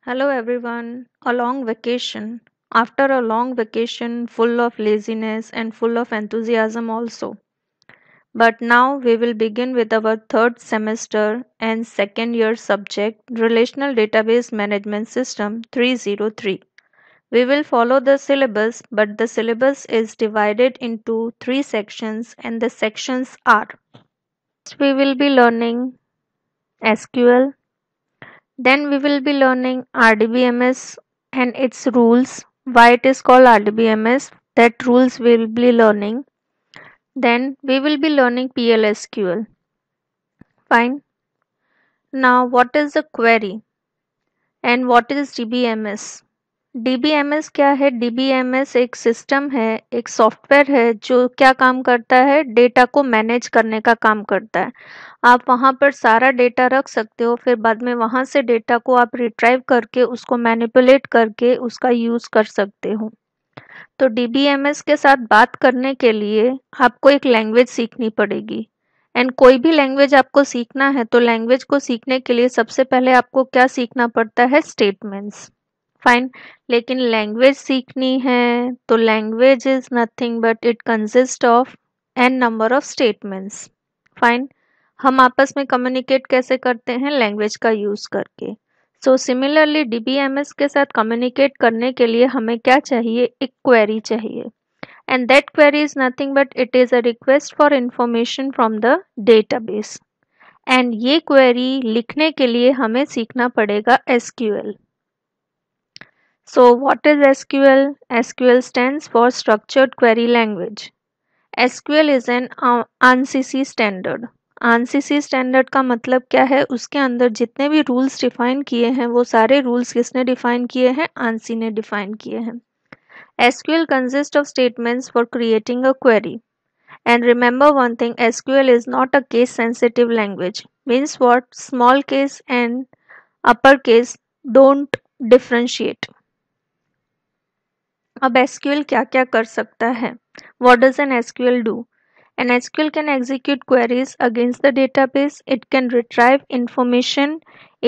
Hello everyone. A long vacation. After a long vacation full of laziness and full of enthusiasm also. But now we will begin with our third semester and second year subject Relational Database Management System 303. We will follow the syllabus, but the syllabus is divided into three sections and the sections are: we will be learning SQL, then we will be learning RDBMS and its rules, why it is called RDBMS, that rules we will be learning. Then we will be learning PLSQL. Fine. Now what is a query and what is DBMS? DBMS क्या है? DBMS एक system है, एक software है जो क्या काम करता है? डेटा को मैनेज करने का काम करता है। आप वहाँ पर सारा डेटा रख सकते हो, फिर बाद में वहाँ से डेटा को आप रिट्राइव करके उसको मैनिपुलेट करके उसका यूज़ कर सकते हो। तो डीबीएमएस के साथ बात करने के लिए आपको एक लैंग्वेज सीखनी पड़ेगी। एंड कोई भी लैंग्वेज आपको सीखना है तो लैंग्वेज को सीखने के लिए सबसे पहले आपको क्या सीखना पड़ता है? स्टेटमेंट्स। फाइन। लेकिन लैंग्वेज सीखनी है तो language is nothing but it consist of an number of statements. Fine. हम आपस में कम्युनिकेट कैसे करते हैं? लैंग्वेज का यूज करके। सो सिमिलरली डीबीएमएस के साथ कम्युनिकेट करने के लिए हमें क्या चाहिए? एक क्वेरी चाहिए। And that query is nothing but it is a request for information from the database. And ये क्वेरी लिखने के लिए हमें सीखना पड़ेगा SQL. So what is SQL? SQL stands for Structured Query Language. SQL is an ANSI standard. ANSI standard का मतलब क्या है? उसके अंदर जितने भी रूल्स डिफाइन किए हैं वो सारे रूल्स किसने डिफाइन किए हैं? ANSI ने डिफाइन किए हैं। SQL consists of statements for creating a query. And remember one thing, SQL is not a case sensitive language. Means what? Small case and upper case don't differentiate. अब SQL क्या क्या कर सकता है? What does an SQL do? An SQL can execute queries against the database. It can retrieve information.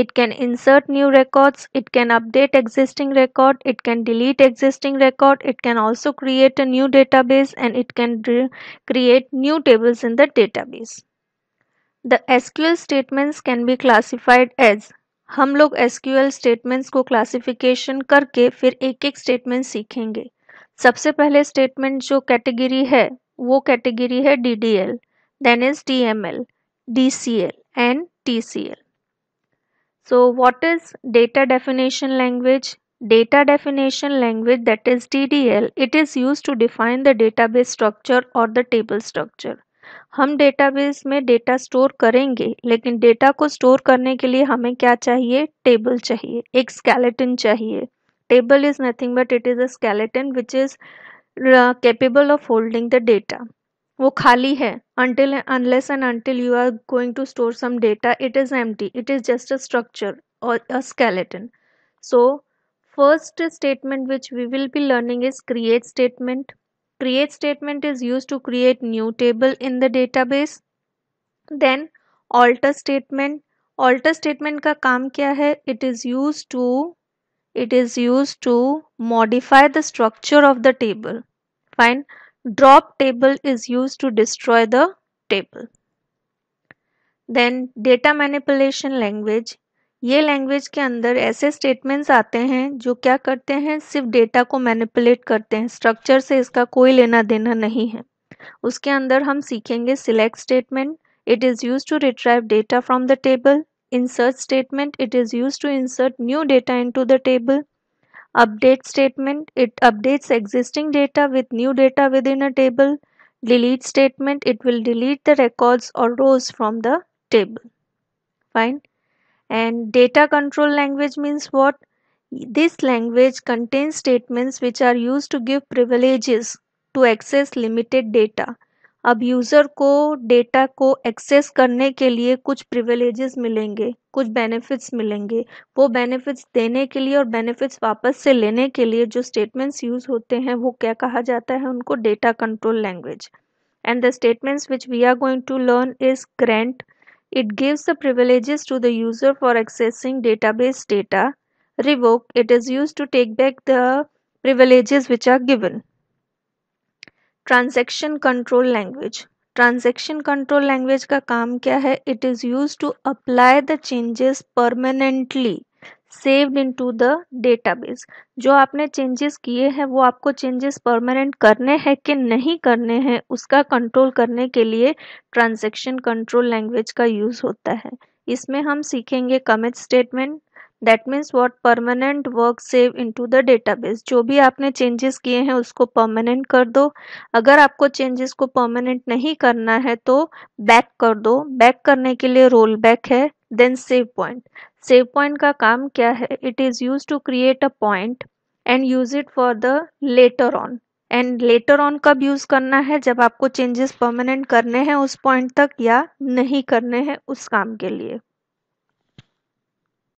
It can insert new records. It can update existing record. It can delete existing record. It can also create a new database and it can create new tables in the database. The SQL statements can be classified as, हम लोग SQL statements को classification करके फिर एक एक statement सीखेंगे। सबसे पहले स्टेटमेंट जो कैटेगरी है वो कैटेगरी है DDL, then is DML, DCL and TCL. So what is data definition language? Data definition language, that is DDL, it is used to define the database structure or the table structure. हम database में data store करेंगे लेकिन data को store करने के लिए हमें क्या चाहिए? टेबल चाहिए, एक स्केलेटन चाहिए। Table is nothing but it is a skeleton which is capable of holding the data. वो खाली है, until unless and until you are going to store some data it is empty, it is just a structure or a skeleton. So first statement which we will be learning is create statement. Create statement is used to create new table in the database. Then alter statement. Alter statement का काम क्या है? It is used to modify the structure of the table. Fine. Drop table is used to destroy the table. Then data manipulation language. ये language के अंदर ऐसे statements आते हैं जो क्या करते हैं? सिर्फ डेटा को मैनिपुलेट करते हैं, स्ट्रक्चर से इसका कोई लेना देना नहीं है। उसके अंदर हम सीखेंगे select statement. It is use to retrieve data from the table. Insert statement, it is use to insert new data into the table. Update statement, it updates existing data with new data within a table. Delete statement, it will delete the records or rows from the table. Fine. And data control language means what? This language contains statements which are used to give privileges to access limited data. अब user को data को access करने के लिए कुछ privileges मिलेंगे, कुछ benefits मिलेंगे। वो बेनिफिट्स देने के लिए और बेनिफिट्स वापस से लेने के लिए जो स्टेटमेंट्स यूज़ होते हैं वो क्या कहा जाता है? उनको data control language. And the statements which we are going to learn is grant. It gives the privileges to the user for accessing database data. revoke, it is used to take back the privileges which are given. Transaction control language, transaction control language का काम क्या है? It is use to apply the changes permanently saved into the database. जो आपने changes किए हैं वो आपको चेंजेस परमानेंट करने हैं कि नहीं करने हैं, उसका कंट्रोल करने के लिए ट्रांजैक्शन कंट्रोल लैंग्वेज का यूज होता है। इसमें हम सीखेंगे commit statement, that means what permanent work save into the database. जो भी आपने चेंजेस किए हैं उसको परमानेंट कर दो। अगर आपको चेंजेस को परमानेंट नहीं करना है तो बैक कर दो। बैक करने के लिए रोल बैक है। Then save point, save point का काम क्या है? It is use to create a point and use it for the later on. And later on कब यूज करना है? जब आपको चेंजेस परमानेंट करने हैं उस पॉइंट तक या नहीं करने हैं उस काम के लिए।